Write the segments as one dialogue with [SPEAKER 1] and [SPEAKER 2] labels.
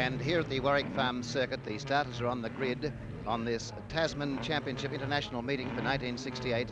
[SPEAKER 1] And here at the Warwick Farm Circuit, the starters are on the grid on this Tasman Championship International meeting for 1968.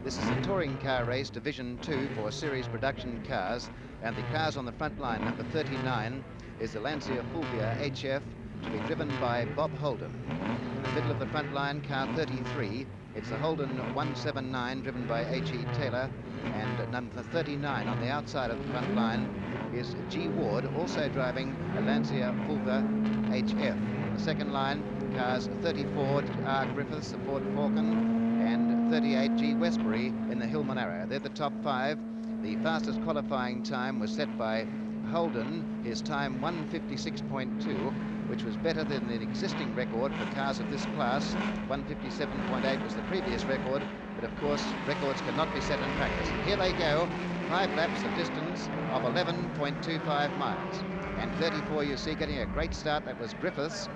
[SPEAKER 1] This is a touring car race, Division 2 for series production cars, and the cars on the front line, number 39, is the Lancia Fulvia HF, to be driven by Bob Holden. In the middle of the front line, car 33, it's the Holden 179, driven by H.E. Taylor, and number 39 on the outside of the front line is G. Ward, also driving a Lancia Fulvia HF. In the second line, cars 34 R. Griffiths, the Ford Falcon, and 38 G. Westbury in the Hillman Arrow. They're the top five. The fastest qualifying time was set by Holden, his time 1:56.2, which was better than the existing record for cars of this class. 1:57.8 was the previous record, but of course records cannot be set in practice. Here they go, 5 laps, a distance of 11.25 miles. And 34, you see, getting a great start. That was Griffiths.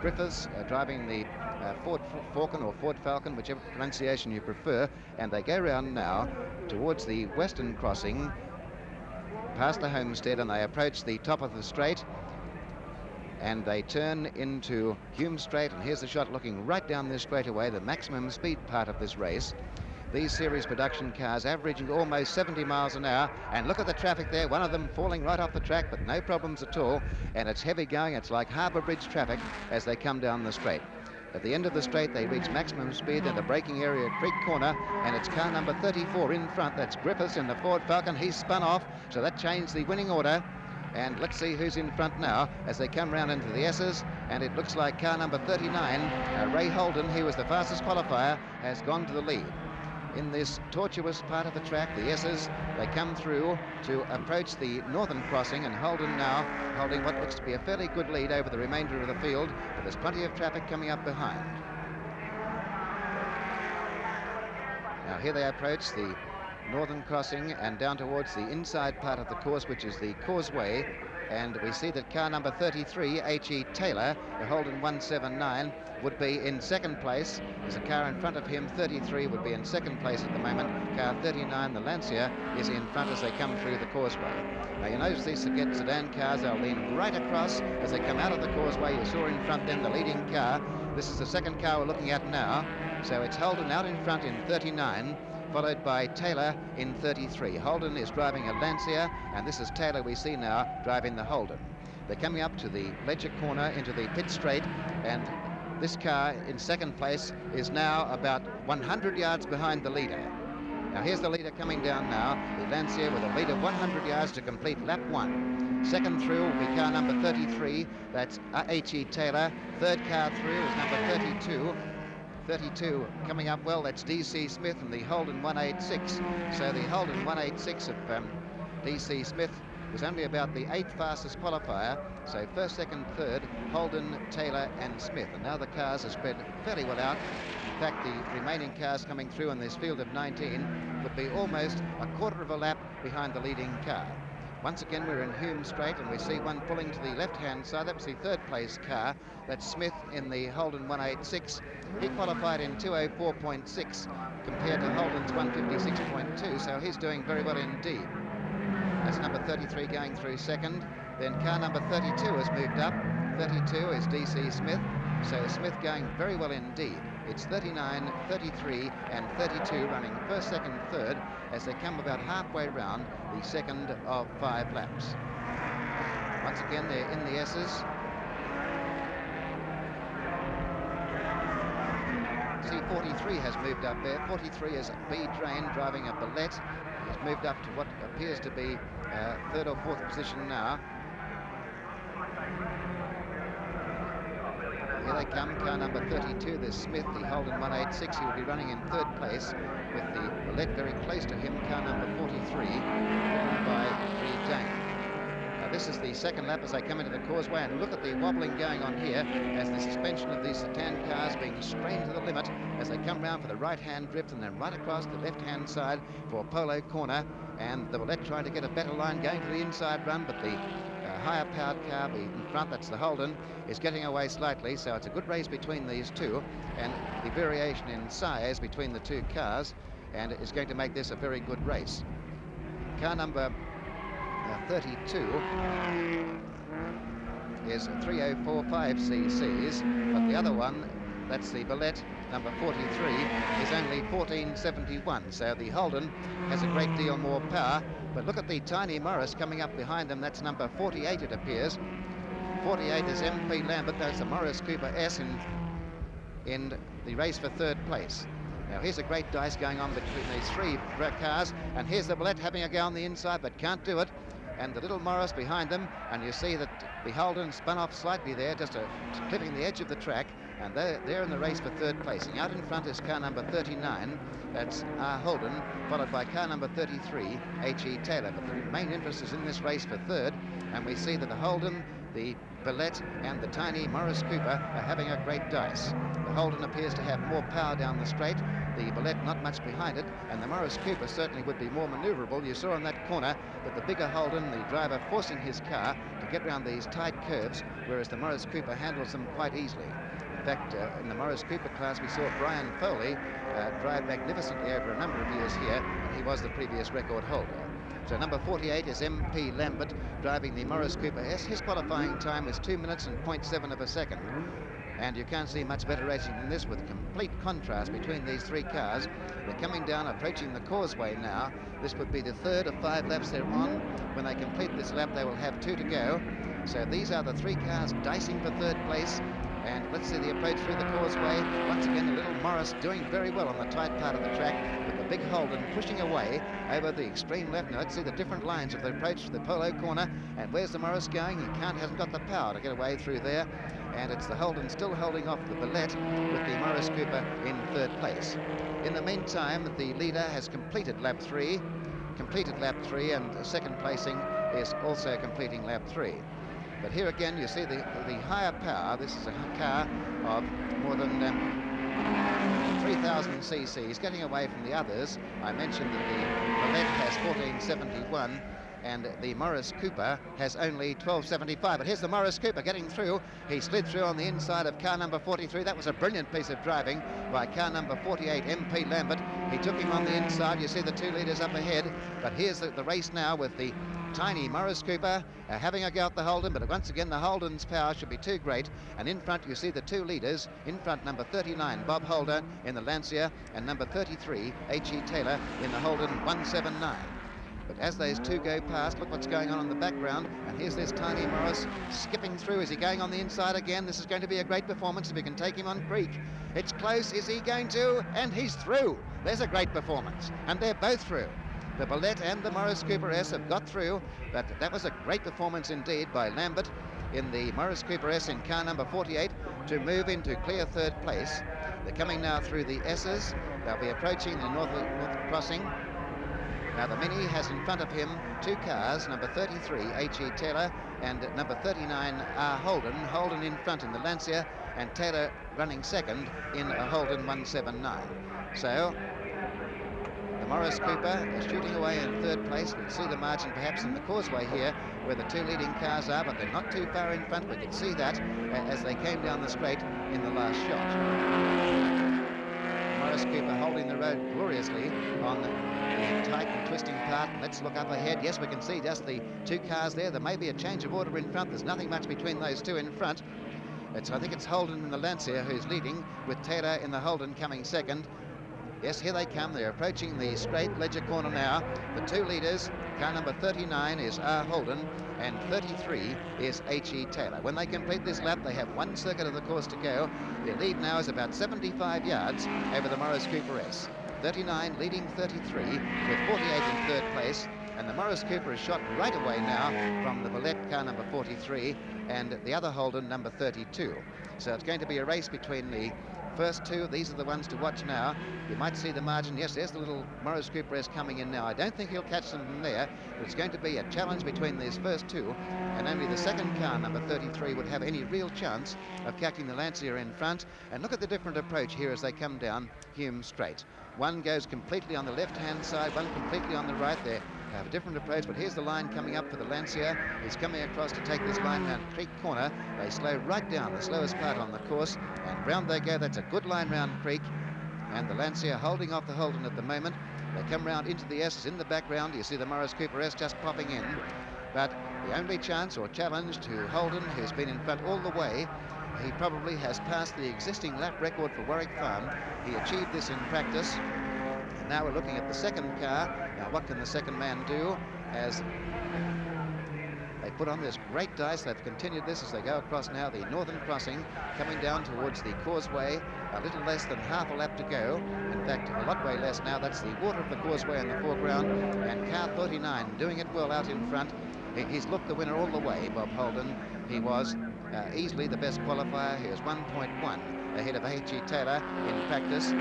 [SPEAKER 1] Griffiths driving the Ford Falcon or Ford Falcon, whichever pronunciation you prefer. And they go round now towards the western crossing, past the homestead, and they approach the top of the straight. And they turn into Hume Straight, and here's the shot looking right down this straightaway, the maximum speed part of this race. These series production cars averaging almost 70 miles an hour, and look at the traffic there, one of them falling right off the track, but no problems at all, and it's heavy going. It's like Harbour Bridge traffic as they come down the straight. At the end of the straight, they reach maximum speed in the braking area at Creek Corner, and it's car number 34 in front. That's Griffiths in the Ford Falcon. He's spun off, so that changed the winning order. And let's see who's in front now as they come round into the S's, and it looks like car number 39, Ray Holden, he was the fastest qualifier, has gone to the lead. In this tortuous part of the track, the S's, they come through to approach the northern crossing, and Holden now holding what looks to be a fairly good lead over the remainder of the field, but there's plenty of traffic coming up behind. Now here they approach the northern crossing and down towards the inside part of the course, which is the causeway, and we see that car number 33, H.E. Taylor, the Holden 179, would be in second place. There's a car in front of him, 33, would be in second place at the moment. Car 39, the Lancia, is in front as they come through the causeway. Now you notice these sedan cars, they'll lean right across as they come out of the causeway. You saw in front then the leading car. This is the second car we're looking at now. So it's Holden out in front in 39, followed by Taylor in 33. Holden is driving a Lancia, and this is Taylor we see now driving the Holden. They're coming up to the Ledger Corner into the pit straight, and this car in second place is now about 100 yards behind the leader. Now here's the leader coming down now, the Lancia, with a lead of 100 yards to complete lap 1. Second through will be car number 33, that's H.E. Taylor. Third car through is number 32. 32 coming up well, that's D.C. Smith and the Holden 186. So the Holden 186 of D.C. Smith was only about the 8th fastest qualifier. So first, second, third, Holden, Taylor and Smith. And now the cars are spread fairly well out. In fact, the remaining cars coming through in this field of 19 would be almost a quarter of a lap behind the leading car. Once again, we're in Hume Straight, and we see one pulling to the left-hand side. That was the third place car. That's Smith in the Holden 186. He qualified in 2:04.6 compared to Holden's 1:56.2, so he's doing very well indeed. That's number 33 going through second. Then car number 32 has moved up. 32 is D.C. Smith, so Smith going very well indeed. It's 39, 33 and 32 running first, second, third as they come about halfway round the second of 5 laps. Once again, they're in the S's. See, 43 has moved up there. 43 is B. Drain driving a Billette. He's moved up to what appears to be third or fourth position now. Here they come, car number 32, there's Smith, the Holden 186. He will be running in third place with the Billette very close to him, car number 43, driven by B. Drain. This is the second lap as they come into the causeway, and look at the wobbling going on here as the suspension of these sedan cars being strained to the limit as they come round for the right-hand drift and then right across the left-hand side for Polo Corner, and the Billette trying to get a better line going to the inside run, but the higher powered car in front, that's the Holden, is getting away slightly, so it's a good race between these two, and the variation in size between the two cars and is going to make this a very good race. Car number 32 is 3045 cc's, but the other one, that's the Bullet, number 43, is only 1471. So the Holden has a great deal more power. But look at the tiny Morris coming up behind them. That's number 48, it appears. 48 is MP Lambert. That's the Morris Cooper S in the race for third place. Now here's a great dice going on between these three cars, and here's the Bullet having a go on the inside but can't do it, and the little Morris behind them, and you see that the Holden spun off slightly there, just clipping the edge of the track, and they're in the race for third placing. Out in front is car number 39, that's Holden, followed by car number 33, H.E. Taylor. But the main interest is in this race for third, and we see that the Holden, the Bullet and the tiny Morris Cooper are having a great dice. The Holden appears to have more power down the straight, the Bullet not much behind it, and the Morris Cooper certainly would be more manoeuvrable. You saw in that corner that the bigger Holden, the driver forcing his car to get around these tight curves, whereas the Morris Cooper handles them quite easily. In fact, in the Morris Cooper class, we saw Brian Foley drive magnificently over a number of years here, and he was the previous record holder. So number 48 is MP Lambert driving the Morris Cooper S. His qualifying time is 2 minutes and 0.7 of a second. And you can't see much better racing than this, with complete contrast between these three cars. They're coming down, approaching the causeway now. This would be the third of 5 laps they're on. When they complete this lap, they will have 2 to go. So these are the three cars dicing for third place. And let's see the approach through the causeway. Once again, the little Morris doing very well on the tight part of the track, with the big Holden pushing away over the extreme left. Now let's see the different lines of the approach to the polo corner. And where's the Morris going? He hasn't got the power to get away through there. And it's the Holden still holding off the Bullet, with the Morris Cooper in third place. In the meantime, the leader has completed lap 3, and second placing is also completing lap 3. But here again, you see the higher power. This is a car of more than 3,000 cc's, getting away from the others. I mentioned that the Bullet has 1471, and the Morris Cooper has only 1275. But here's the Morris Cooper getting through. He slid through on the inside of car number 43. That was a brilliant piece of driving by car number 48, MP Lambert. He took him on the inside. You see the two leaders up ahead. But here's the race now with the tiny Morris Cooper having a go at the Holden, but once again the Holden's power should be too great. And in front you see the two leaders. In front, number 39, Bob Holder in the Lancia, and number 33, H.E. Taylor in the Holden 179. But as those two go past, look what's going on in the background. And here's this tiny Morris skipping through. Is he going on the inside again? This is going to be a great performance if he can take him on creek. It's close. Is he going to? And he's through. There's a great performance. And they're both through. The Bullet and the Morris Cooper S have got through, but that was a great performance indeed by Lambert in the Morris Cooper S in car number 48 to move into clear third place. They're coming now through the S's. They'll be approaching the north crossing. Now the Mini has in front of him 2 cars, number 33, H.E. Taylor, and number 39, Holden. Holden in front in the Lancia, and Taylor running second in a Holden 179. So the Morris Cooper is shooting away in third place. We can see the margin perhaps in the causeway here, where the two leading cars are, but they're not too far in front. We could see that as they came down the straight in the last shot. Morris Cooper holding the road gloriously on the tight and twisting part. Let's look up ahead. Yes, we can see just the 2 cars there. There may be a change of order in front. There's nothing much between those 2 in front. I think it's Holden in the Lancia who's leading, with Taylor in the Holden coming second. Yes, here they come. They're approaching the straight Ledger corner now. The 2 leaders, car number 39 is Holden, and 33 is H.E. Taylor. When they complete this lap, they have 1 circuit of the course to go. Their lead now is about 75 yards over the Morris Cooper S. 39 leading 33 with 48 in third place, and the Morris Cooper is shot right away now from the Bullet car number 43 and the other Holden number 32. So it's going to be a race between the first 2. These are the ones to watch now. You might see the margin. Yes, there's the little Morris Cooper S coming in now. I don't think he'll catch them from there, but it's going to be a challenge between these first 2, and only the second car, number 33, would have any real chance of catching the Lancia in front. And look at the different approach here as they come down Hume Straight. One goes completely on the left-hand side, one completely on the right. They have a different approach, but here's the line coming up for the Lancia. He's coming across to take this line round Creek Corner. They slow right down, the slowest part on the course, and round they go. That's a good line round Creek, and the Lancia holding off the Holden at the moment. They come round into the S's in the background. You see the Morris Cooper S just popping in, but The only chance or challenge to Holden, who's been in front all the way. He probably has passed the existing lap record for Warwick Farm. He achieved this in practice. And now we're looking at the second car. Now what can the second man do as they put on this great dice? They've continued this as they go across now the northern crossing, coming down towards the causeway. A little less than half a lap to go. In fact, a lot way less now. That's the water of the causeway in the foreground. And car 39 doing it well out in front. He's looked the winner all the way, Bob Holden. He was easily the best qualifier. He was 1.1 ahead of H.E. Taylor in practice.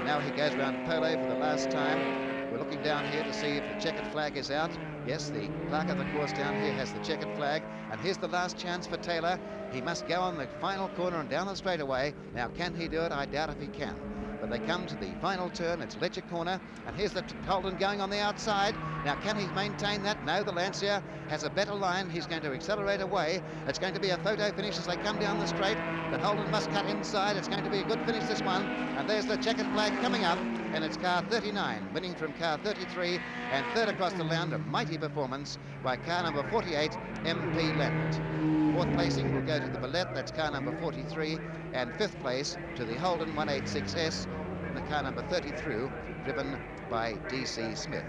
[SPEAKER 1] Now he goes round Polo for the last time. We're looking down here to see if the checkered flag is out. Yes, the clerk of the course down here has the checkered flag. And here's the last chance for Taylor. He must go on the final corner and down the straightaway. Now, can he do it? I doubt if he can. But they come to the final turn. It's Ledger Corner, and here's the Holden going on the outside. Now, can he maintain that? No, the Lancia has a better line. He's going to accelerate away. It's going to be a photo finish as they come down the straight. But Holden must cut inside. It's going to be a good finish, this one. And there's the checkered flag coming up, and it's car 39 winning from car 33, and third across the land. A mighty performance by car number 48, MP Lambert. Fourth placing will go to the Ballet, that's car number 43, and fifth place to the Holden 186S, the car number 33, driven by D.C. Smith.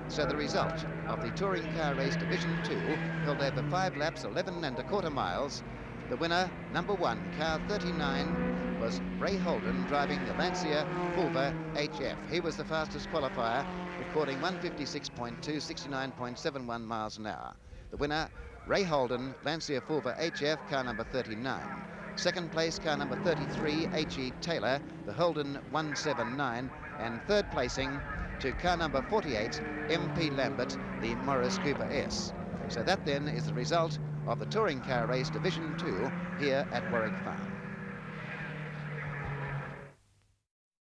[SPEAKER 1] So the result of the Touring Car Race Division 2, held over 5 laps, 11 1/4 miles. The winner, number 1, car 39, was Ray Holden, driving the Lancia Fulva HF. He was the fastest qualifier, recording 156.2, 69.71 miles an hour. The winner, Ray Holden, Lancia Fulva HF, car number 39. Second place, car number 33, H.E. Taylor, the Holden 179. And third placing to car number 48, MP Lambert, the Morris Cooper S. So that then is the result of the Touring Car Race Division 2 here at Warwick Farm.